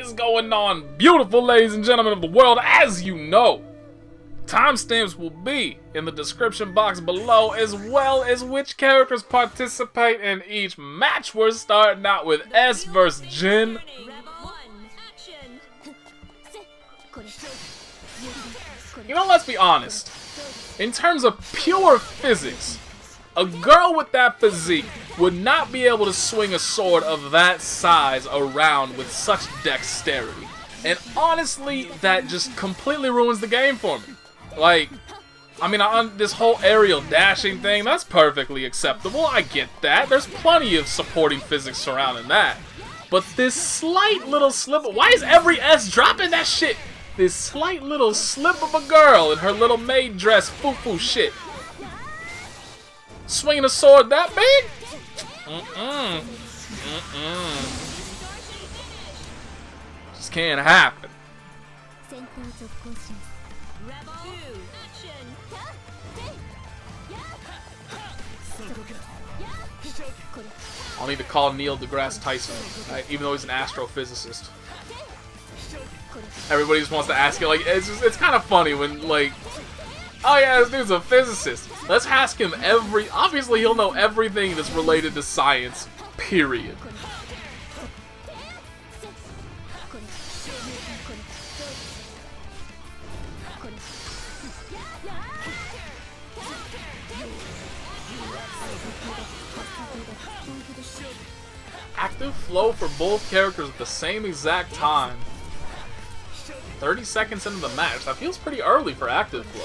is going on, beautiful ladies and gentlemen of the world? As you know, timestamps will be in the description box below, as well as which characters participate in each match. We're starting out with S vs Jin. You know, let's be honest. In terms of pure physics, a girl with that physique would not be able to swing a sword of that size around with such dexterity. And honestly, that just completely ruins the game for me. Like, I mean, on this whole aerial dashing thing, that's perfectly acceptable. I get that. There's plenty of supporting physics surrounding that. But this slight little slip... Why is every S dropping that shit? This slight little slip of a girl in her little maid dress foo-foo shit. Swinging a sword that big? Just can't happen. I'll need to call Neil deGrasse Tyson, right? Even though he's an astrophysicist. Everybody just wants to ask it, like, it's kind of funny when, like, oh yeah, this dude's a physicist. Let's ask him obviously he'll know everything that's related to science, period. Active flow for both characters at the same exact time. 30 seconds into the match. That feels pretty early for active flow.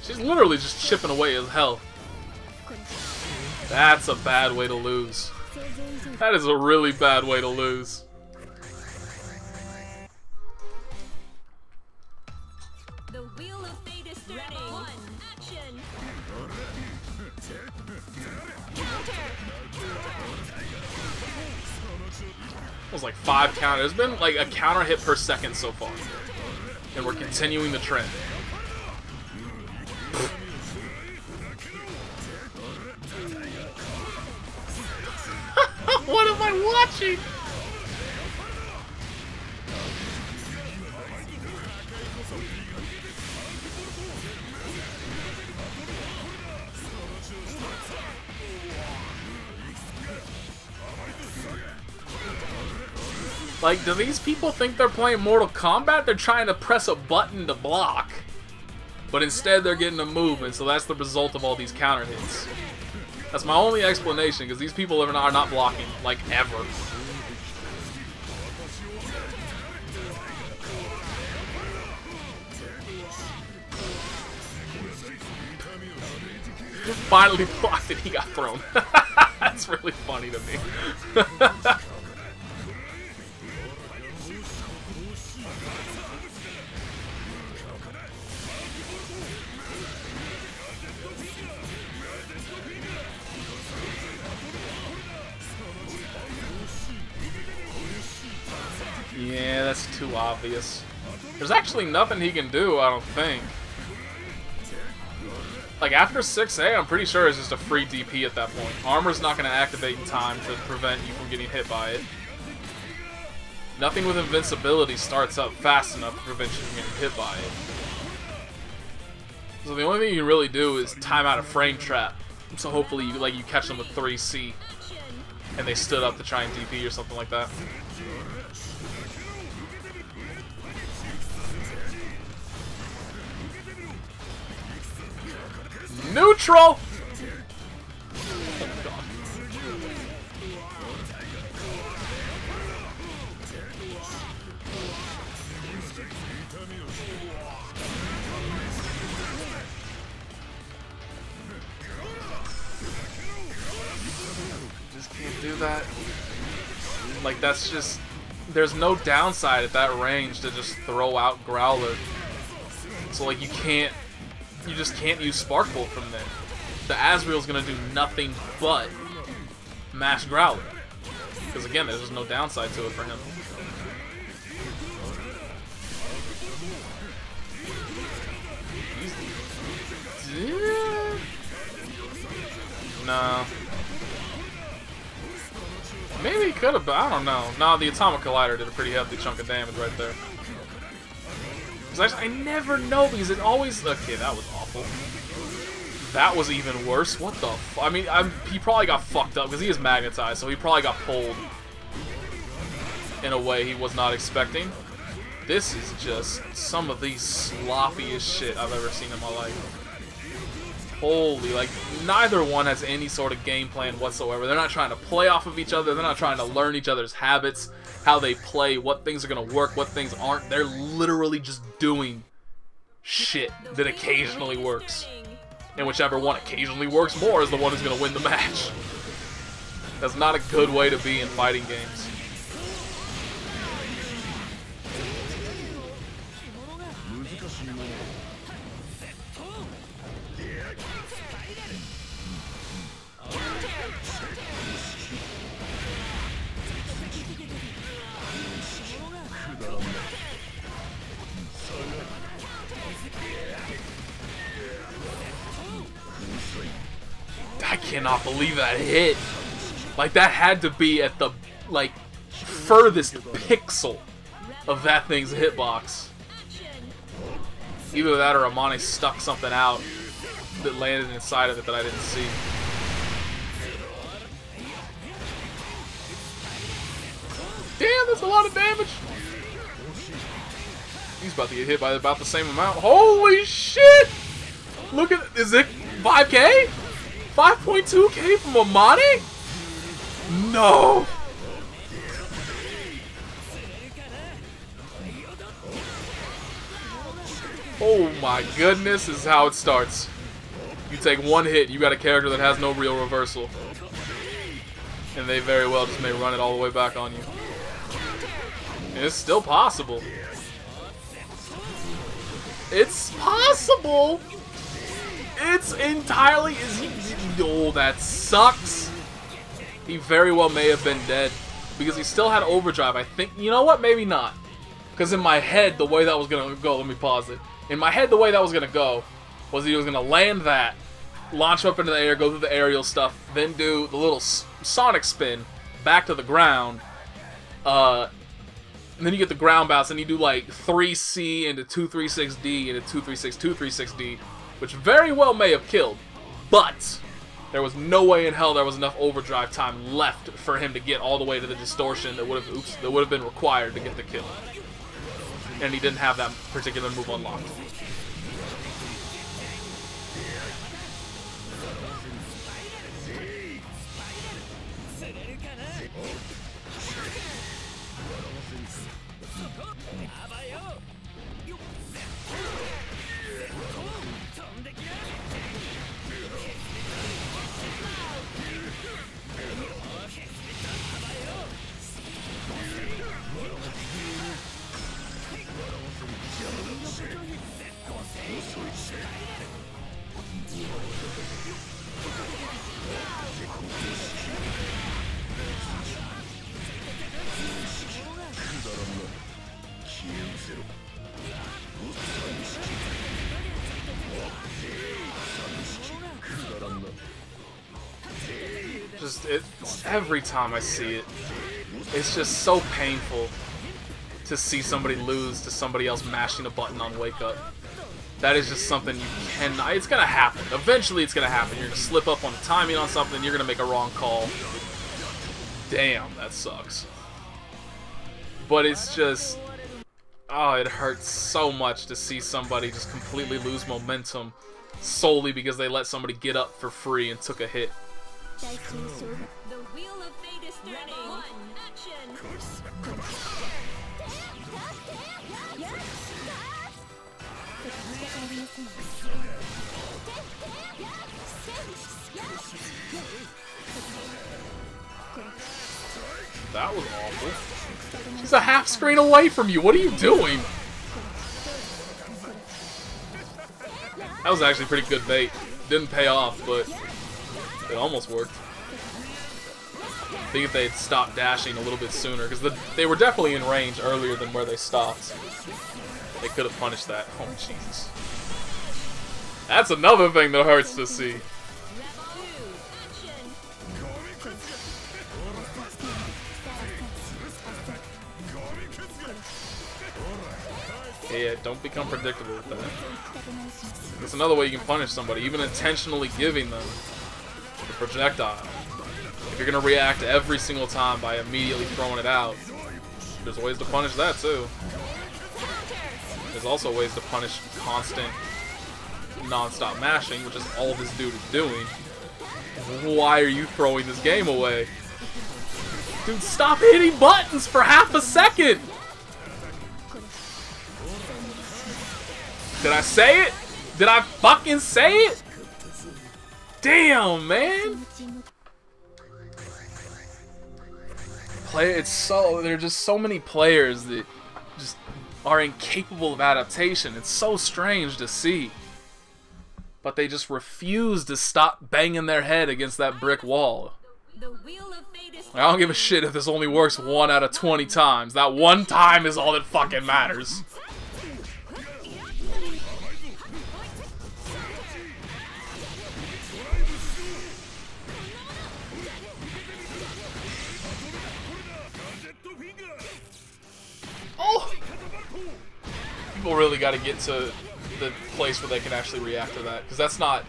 She's literally just chipping away his health. That's a bad way to lose. That is a really bad way to lose. The wheel of fate is turning. One, action. It was like 5 counters. There's been like a counter hit per second so far. And we're continuing the trend. What am I watching? Like, do these people think they're playing Mortal Kombat? They're trying to press a button to block. But instead they're getting a move, and so that's the result of all these counter hits. That's my only explanation, because these people are not blocking, like, ever. Finally blocked and he got thrown. That's really funny to me. Yeah, that's too obvious. There's actually nothing he can do, I don't think. Like, after 6A, I'm pretty sure it's just a free DP at that point. Armor's not going to activate in time to prevent you from getting hit by it. Nothing with invincibility starts up fast enough to prevent you from getting hit by it. So the only thing you can really do is time out a frame trap. So hopefully you catch them with 3C. And they stood up to try and DP or something like that. Neutral! Oh, God. Just can't do that. Like, that's just... There's no downside at that range to just throw out Growler. So, like, you just can't use Spark Bolt from there. The Azrael's gonna do nothing but mash Growler. Because again, there's just no downside to it for him. No. Maybe he could have, but I don't know. No, the Atomic Collider did a pretty hefty chunk of damage right there. I never know because it always... Okay, that was awful. That was even worse. What the f... I mean, he probably got fucked up because he is magnetized, so he probably got pulled in a way he was not expecting. This is just some of the sloppiest shit I've ever seen in my life. Holy, like, neither one has any sort of game plan whatsoever. They're not trying to play off of each other. They're not trying to learn each other's habits, how they play, what things are going to work, what things aren't. They're literally just doing shit that occasionally works. And whichever one occasionally works more is the one who's going to win the match. That's not a good way to be in fighting games. I cannot believe that hit. Like, that had to be at the, like, furthest pixel of that thing's hitbox. Either that or Amane stuck something out that landed inside of it that I didn't see. Damn, that's a lot of damage. He's about to get hit by about the same amount. Holy shit! Look at, is it 5K? 5.2K from Amane? No! Oh my goodness, this is how it starts. You take one hit, you got a character that has no real reversal. And they very well just may run it all the way back on you. And it's still possible. It's possible! It's entirely... Is he... Oh, that sucks. He very well may have been dead. Because he still had overdrive. I think... You know what? Maybe not. Because in my head, the way that was going to go... Let me pause it. In my head, the way that was going to go was he was going to land that, launch up into the air, go through the aerial stuff, then do the little sonic spin back to the ground. And then you get the ground bounce, and you do like 3C into 236D into 236, 236D, which very well may have killed. But there was no way in hell there was enough overdrive time left for him to get all the way to the distortion that would have been required to get the kill. And he didn't have that particular move unlocked. Every time I see it, it's just so painful to see somebody lose to somebody else mashing a button on wake up. That is just something you cannot... It's gonna happen. Eventually it's gonna happen. You're gonna slip up on the timing on something, you're gonna make a wrong call. Damn, that sucks. But it's just... Oh, it hurts so much to see somebody just completely lose momentum solely because they let somebody get up for free and took a hit. The wheel of fate is turning. One, action. That was awful. He's a half screen away from you. What are you doing? That was actually pretty good bait. Didn't pay off, but it almost worked. I think if they had stopped dashing a little bit sooner, because they were definitely in range earlier than where they stopped, they could have punished that. Oh, Jesus. That's another thing that hurts to see. Yeah, don't become predictable with that. That's another way you can punish somebody, even intentionally giving them the projectile. If you're going to react every single time by immediately throwing it out, there's ways to punish that too. There's also ways to punish constant, non-stop mashing, which is all this dude is doing. Why are you throwing this game away? Dude, stop hitting buttons for half a second! Did I say it? Did I fucking say it? Damn, man! There are just so many players that just are incapable of adaptation. It's so strange to see. But they just refuse to stop banging their head against that brick wall. I don't give a shit if this only works 1 out of 20 times. That one time is all that fucking matters. Oh! People really got to get to the place where they can actually react to that, because that's not...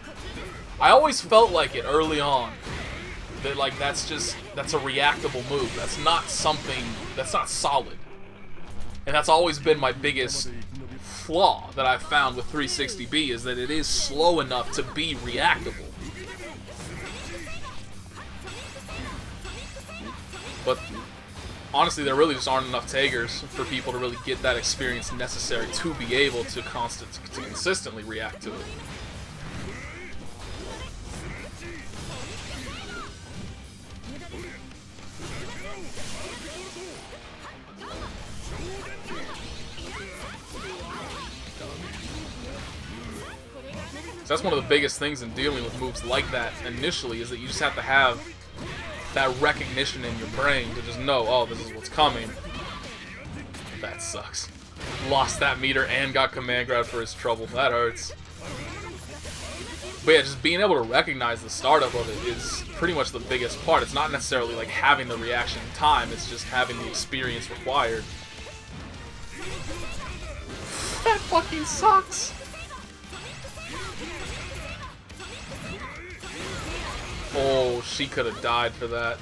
I always felt like it early on, that like that's a reactable move. That's not something, that's not solid. And that's always been my biggest flaw that I've found with 360B, is that it is slow enough to be reactable. But honestly, there really just aren't enough Tigers for people to really get that experience necessary to be able to consistently react to it. So that's one of the biggest things in dealing with moves like that initially, is that you just have to have that recognition in your brain to just know, oh, this is what's coming. That sucks. Lost that meter and got command grab for his trouble. That hurts. But yeah, just being able to recognize the startup of it is pretty much the biggest part. It's not necessarily like having the reaction time, it's just having the experience required. That fucking sucks. Oh, she could have died for that.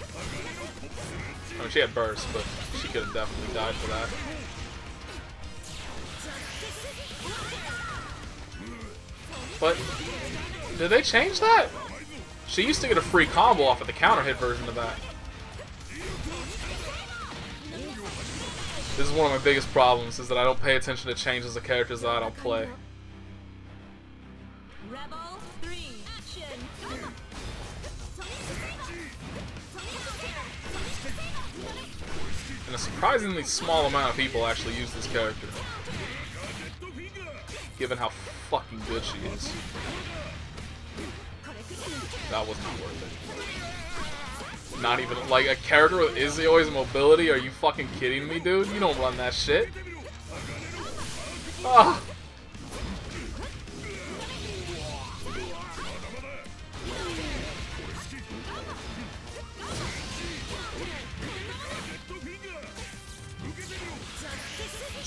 I mean, she had burst, but she could have definitely died for that. But, did they change that? She used to get a free combo off of the counter hit version of that. This is one of my biggest problems, is that I don't pay attention to changes of characters that I don't play. And a surprisingly small amount of people actually use this character, given how fucking good she is. That was not worth it. Not even, like, a character with Izayoi's mobility? Are you fucking kidding me, dude? You don't run that shit. Ah.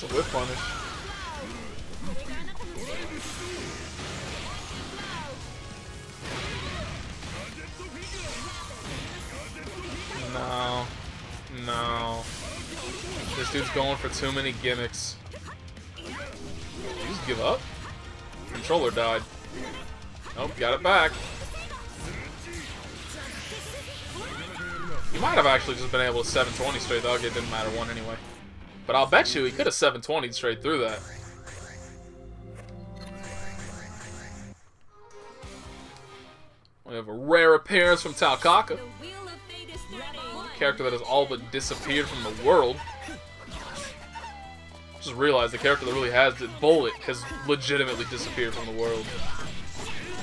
It's a whip punish. No. No. This dude's going for too many gimmicks. Did you just give up? Controller died. Nope, got it back. You might have actually just been able to 720 straight though. It didn't matter one anyway. But I'll bet you he could have 720'd straight through that. We have a rare appearance from Taokaka. A character that has all but disappeared from the world. Just realized the character that really has the Bullet has legitimately disappeared from the world.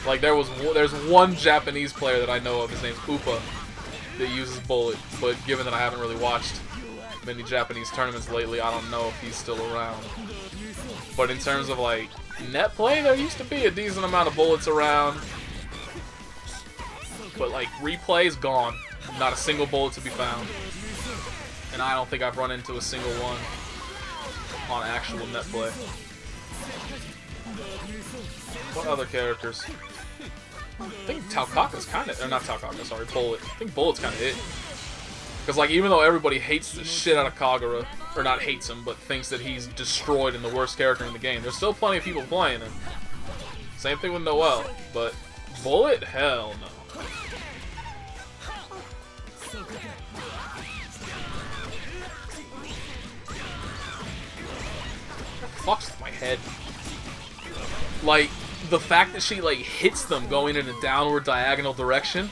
Like there's one Japanese player that I know of, his name's Upa, that uses Bullet, but given that I haven't really watched many Japanese tournaments lately, I don't know if he's still around. But in terms of like net play, there used to be a decent amount of Bullets around. But like replays, gone. Not a single Bullet to be found. And I don't think I've run into a single one. on actual net play. What other characters? I think Taokaka's kind of, or not Taokaka, sorry, Bullet. I think Bullet's kind of it. Because, like, even though everybody hates the shit out of Kagura, or not hates him, but thinks that he's destroyed and the worst character in the game, there's still plenty of people playing him. Same thing with Noelle, but Bullet? Hell no. What fucks with my head? Like, the fact that she, like, hits them going in a downward diagonal direction,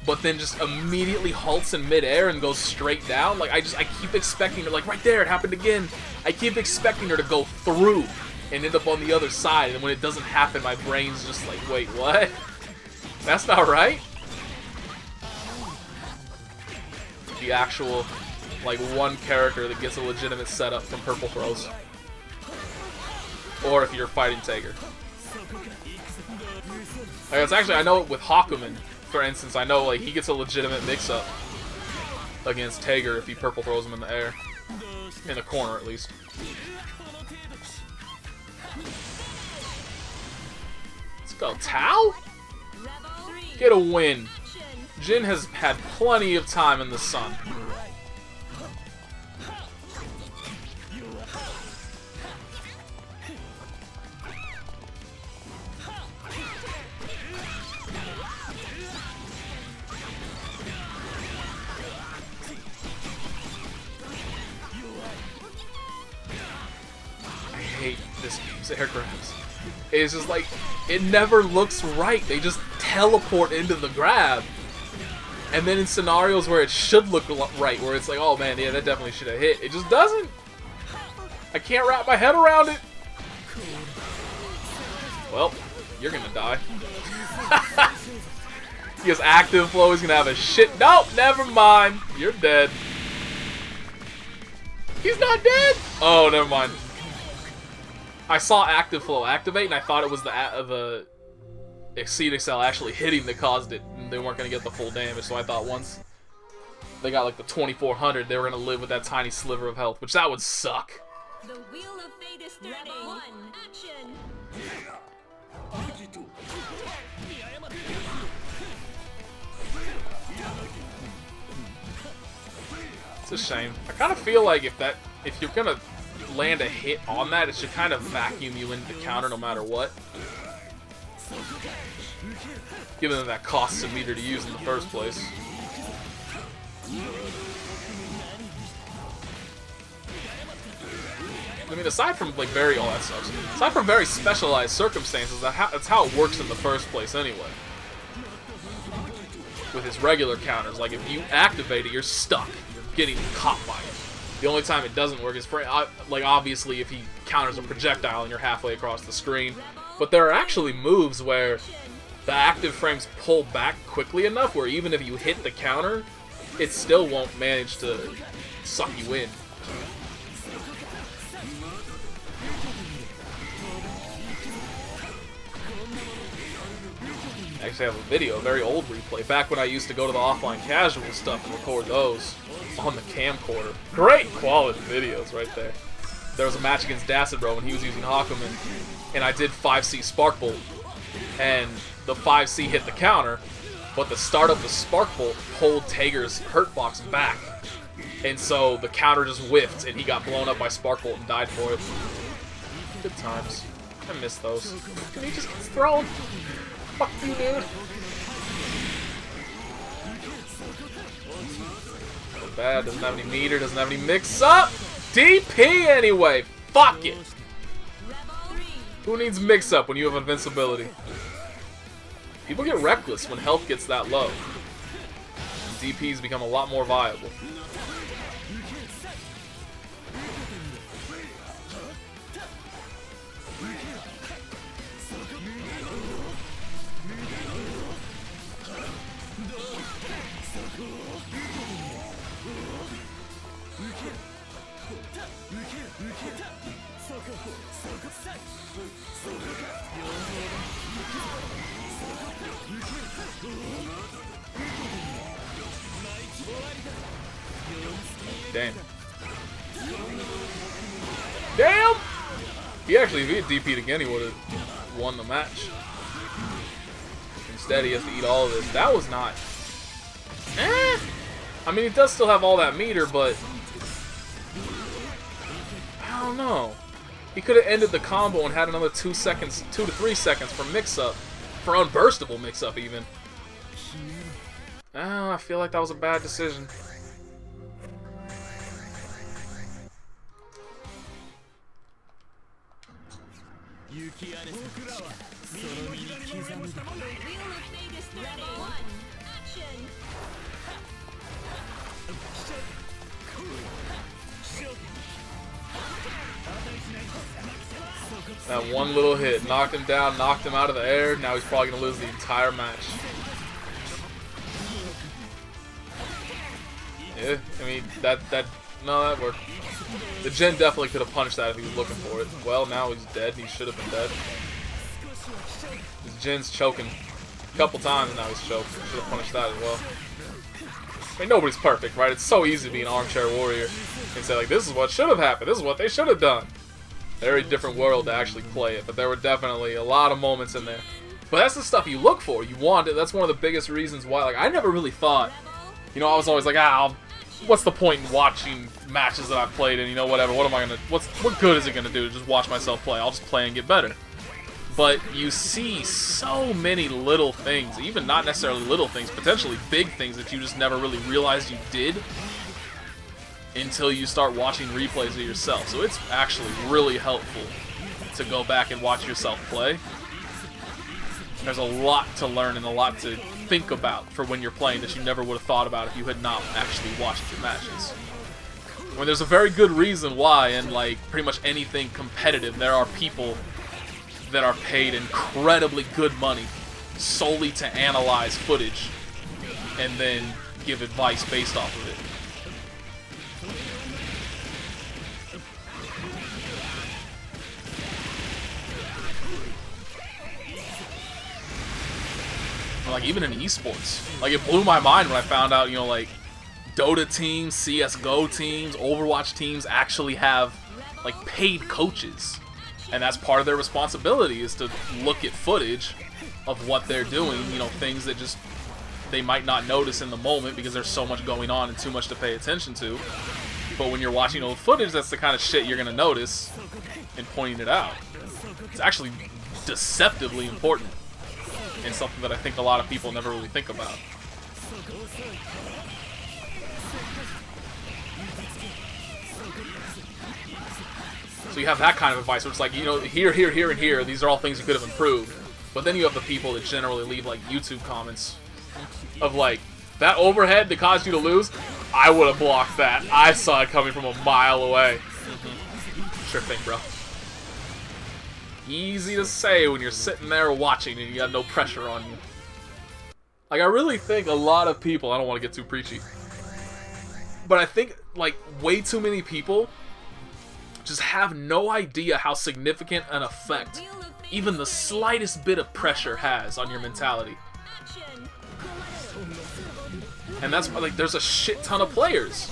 but then just immediately halts in midair and goes straight down. Like, I keep expecting her, like, right there, it happened again. I keep expecting her to go through and end up on the other side, and when it doesn't happen, my brain's just like, wait, what? That's not right? The actual, like, one character that gets a legitimate setup from purple throws. Or if you're fighting Tager. Like, it's actually, I know with Hakumen, for instance, I know, like, he gets a legitimate mix-up against Tager if he purple throws him in the air. In the corner, at least. Let's go. Tao? Get a win. Jin has had plenty of time in the sun. I hate this game's air grabs. It's just like, it never looks right. They just teleport into the grab. And then in scenarios where it should look right, where it's like, oh man, yeah, that definitely should have hit. It just doesn't. I can't wrap my head around it. Well, you're gonna die. He has active flow, he's gonna have a shit. Nope, never mind. You're dead. He's not dead! Oh, never mind. I saw active flow activate, and I thought it was the Exceed Excel actually hitting that caused it, and they weren't going to get the full damage, so I thought once they got like the 2400, they were going to live with that tiny sliver of health, which that would suck. The wheel of fate is turning. One, action. It's a shame. I kind of feel like if you're going to land a hit on that, it should kind of vacuum you into the counter no matter what. Given that that costs a meter to use in the first place. I mean, aside from like aside from very specialized circumstances, that's how it works in the first place anyway. With his regular counters, like if you activate it, you're stuck. You're getting caught by it. The only time it doesn't work is for, like, obviously if he counters a projectile and you're halfway across the screen. But there are actually moves where the active frames pull back quickly enough where even if you hit the counter, it still won't manage to suck you in. I actually have a video, a very old replay, back when I used to go to the offline casual stuff and record those on the camcorder. Great quality videos right there. There was a match against Dacidro when he was using Hakumen, and I did 5C Spark Bolt, and the 5C hit the counter, but the start of the Spark Bolt pulled Tager's hurt box back, and so the counter just whiffed, and he got blown up by Spark Bolt and died for it. Good times. I miss those. And he just gets thrown. Fuck you, dude. So bad, doesn't have any meter, doesn't have any mix-up. DP anyway. Fuck it. Who needs mix-up when you have invincibility? People get reckless when health gets that low. And DPs become a lot more viable. Damn. Damn! He actually, if he had DP'd again, he would have won the match. Instead, he has to eat all of this. That was not... I mean, he does still have all that meter, but... I don't know. He could have ended the combo and had another 2 seconds, 2 to 3 seconds for mix-up. For unburstable mix-up, even. I feel like that was a bad decision. That one little hit knocked him down, knocked him out of the air. Now he's probably going to lose the entire match. Yeah, I mean, no, that worked. The Jin definitely could have punished that if he was looking for it. Well, now he's dead, and he should have been dead. His Jin's choking a couple times, and now he's choked. Should have punished that as well. I mean, nobody's perfect, right? It's so easy to be an armchair warrior and say, like, this is what should have happened. This is what they should have done. Very different world to actually play it, but there were definitely a lot of moments in there. But that's the stuff you look for. You want it. That's one of the biggest reasons why. Like, I never really thought, you know, I was always like, what's the point in watching matches that I've played and, you know, whatever, what am I gonna, what good is it gonna do to just watch myself play? I'll just play and get better. But you see so many little things, even not necessarily little things, potentially big things that you just never really realized you did until you start watching replays of yourself. So it's actually really helpful to go back and watch yourself play. There's a lot to learn and a lot to think about for when you're playing that you never would have thought about if you had not actually watched your matches. When there's a very good reason why, in like pretty much anything competitive, there are people that are paid incredibly good money solely to analyze footage and then give advice based off of it. Like, even in esports, like, it blew my mind when I found out, you know, like, Dota teams, CSGO teams, Overwatch teams actually have, like, paid coaches. And that's part of their responsibility, is to look at footage of what they're doing, you know, things that just they might not notice in the moment because there's so much going on and too much to pay attention to. But when you're watching old footage, that's the kind of shit you're going to notice and pointing it out. It's actually deceptively important. And something that I think a lot of people never really think about. So you have that kind of advice where it's like, you know, here, here, here, and here, these are all things you could have improved. But then you have the people that generally leave, like, YouTube comments of, like, that overhead that caused you to lose, I would have blocked that. I saw it coming from a mile away. Sure thing, bro. Easy to say when you're sitting there watching and you got no pressure on you. Like, I really think a lot of people, I don't want to get too preachy, but I think, like, way too many people just have no idea how significant an effect even the slightest bit of pressure has on your mentality. And that's why, like, there's a shit ton of players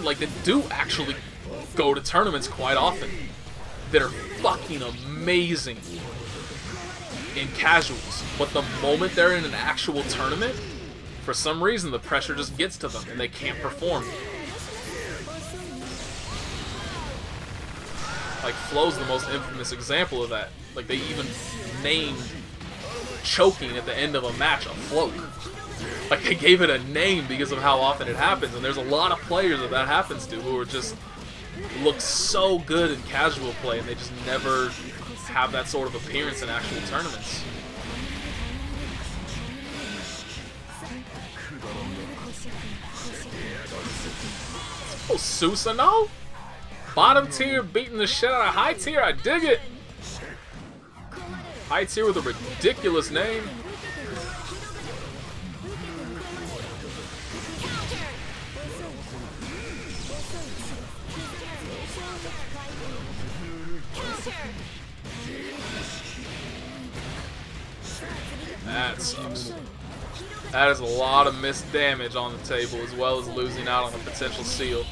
like, that do actually go to tournaments quite often that are fucking amazing in casuals, but the moment they're in an actual tournament, for some reason the pressure just gets to them and they can't perform. Like, Flow's the most infamous example of that. Like, they even named choking at the end of a match a float. Like, they gave it a name because of how often it happens, and there's a lot of players that happens to who are just look so good in casual play, and they just never have that sort of appearance in actual tournaments. Oh, Susanoo? Bottom tier beating the shit out of high tier? I dig it! High tier with a ridiculous name. That sucks. That is a lot of missed damage on the table, as well as losing out on a potential seal.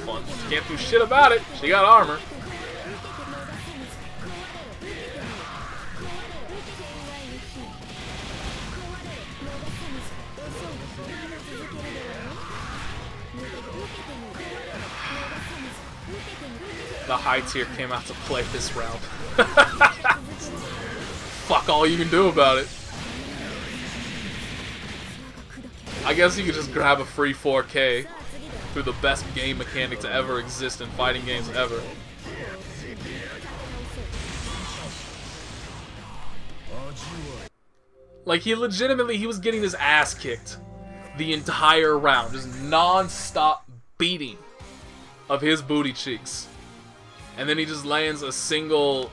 fun. She can't do shit about it. She got armor. The high tier came out to play this round. Fuck all you can do about it. I guess you could just grab a free 4K through the best game mechanic to ever exist in fighting games ever. Like, he was getting his ass kicked the entire round. Just non-stop beating of his booty cheeks. And then he just lands a single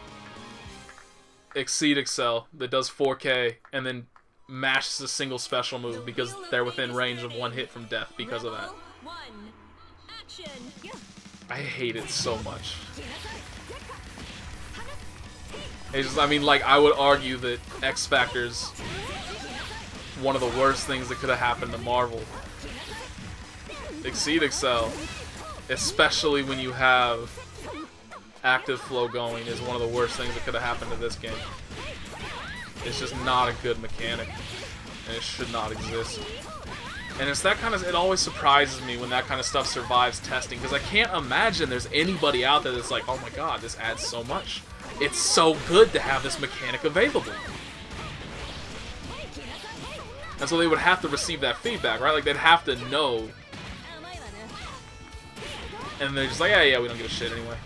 Exceed Excel that does 4K and then mashes a single special move because they're within range of one hit from death because of that. I hate it so much. It's just, I mean, like, I would argue that X Factor's one of the worst things that could have happened to Marvel. Exceed Excel, especially when you have active flow going, is one of the worst things that could have happened to this game. It's just not a good mechanic, and it should not exist. And it's that kind of, it always surprises me when that kind of stuff survives testing, because I can't imagine there's anybody out there that's like, oh my god, this adds so much. It's so good to have this mechanic available. And so they would have to receive that feedback, right? Like, they'd have to know. And they're just like, yeah, we don't give a shit anyway.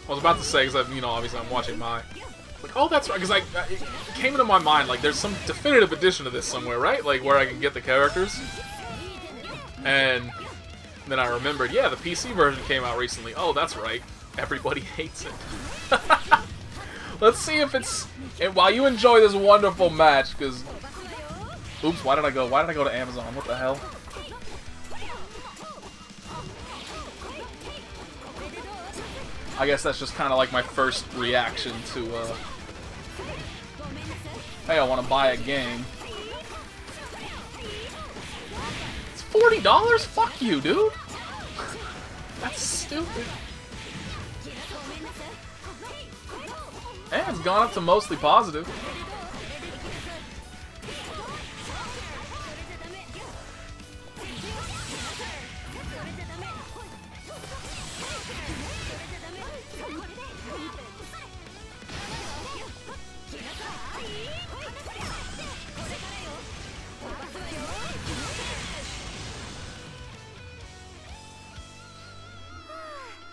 I was about to say, because, you know, obviously I'm watching my... Like, oh, that's right, because it came into my mind, like, there's some definitive edition of this somewhere, right? Like, where I can get the characters. And then I remembered, yeah, the PC version came out recently. Oh, that's right. Everybody hates it. Let's see if it's... And while you enjoy this wonderful match, because... Oops, why did I go to Amazon? What the hell? I guess that's just kind of like my first reaction to, hey, I want to buy a game. It's $40? Fuck you, dude. That's stupid. And it's gone up to mostly positive.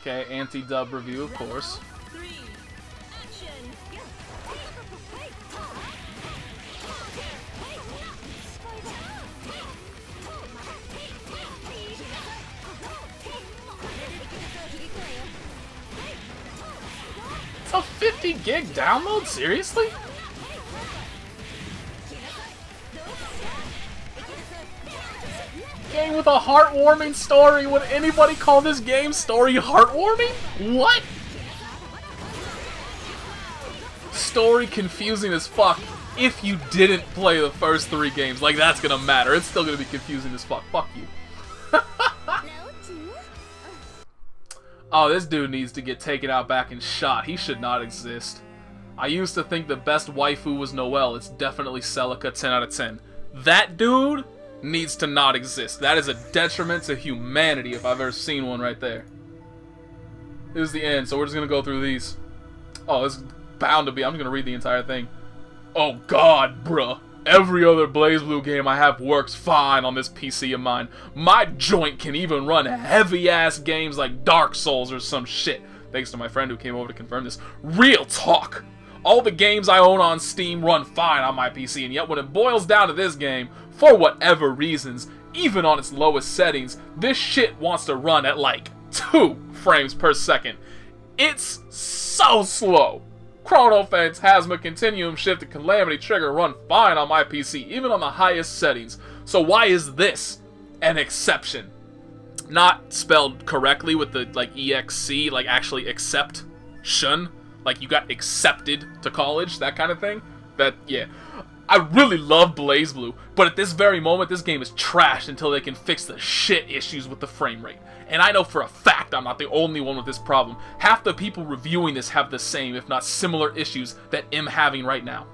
Okay, anti-dub review, of course. It's a 50 gig download? Seriously? Game with a heartwarming story. Would anybody call this game story heartwarming? What? Story confusing as fuck if you didn't play the first 3 games. Like, that's gonna matter. It's still gonna be confusing as fuck. Fuck you. Oh, this dude needs to get taken out back and shot. He should not exist. I used to think the best waifu was Noelle. It's definitely Celica, 10 out of 10. That dude needs to not exist. That is a detriment to humanity if I've ever seen one right there. This is the end, so we're just gonna go through these. Oh, it's bound to be. I'm just gonna read the entire thing. Oh god, bruh. Every other BlazBlue game I have works fine on this PC of mine. My joint can even run heavy-ass games like Dark Souls or some shit. Thanks to my friend who came over to confirm this. Real talk! All the games I own on Steam run fine on my PC, and yet when it boils down to this game, for whatever reasons, even on its lowest settings, this shit wants to run at like 2 frames per second. It's so slow. Chrono Fence, Hazma, Continuum, Shift, and Calamity Trigger run fine on my PC, even on the highest settings. So why is this an exception? Not spelled correctly with the, like, EXC, like, actually accept, shun, like, you got accepted to college, that kind of thing. That, yeah. I really love BlazBlue, but at this very moment, this game is trashed until they can fix the shit issues with the frame rate. And I know for a fact I'm not the only one with this problem. Half the people reviewing this have the same, if not similar, issues that I'm having right now.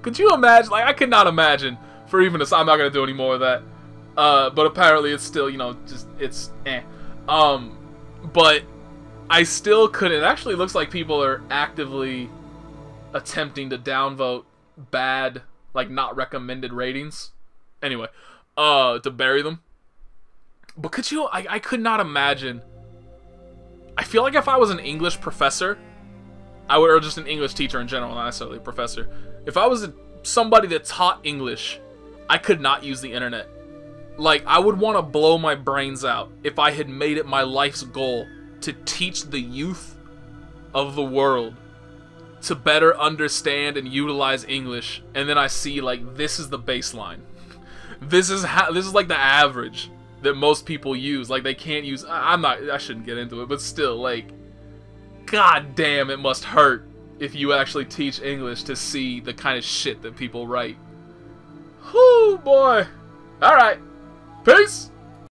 Could you imagine? Like, I could not imagine for even this. I'm not going to do any more of that. But apparently it's still, you know, just, it's eh. But I still couldn't. It actually looks like people are actively attempting to downvote bad, like, not recommended ratings. Anyway, to bury them. But could you, I could not imagine. I feel like if I was an English professor, I would, or just an English teacher in general, not necessarily a professor. If I was somebody that taught English, I could not use the internet. Like, I would want to blow my brains out if I had made it my life's goal to teach the youth of the world to better understand and utilize English, and then I see, like, this is the baseline. This is like the average that most people use. Like, they can't use, I shouldn't get into it, but still, like, god damn, it must hurt if you actually teach English to see the kind of shit that people write. Whoo, boy. Alright. Peace!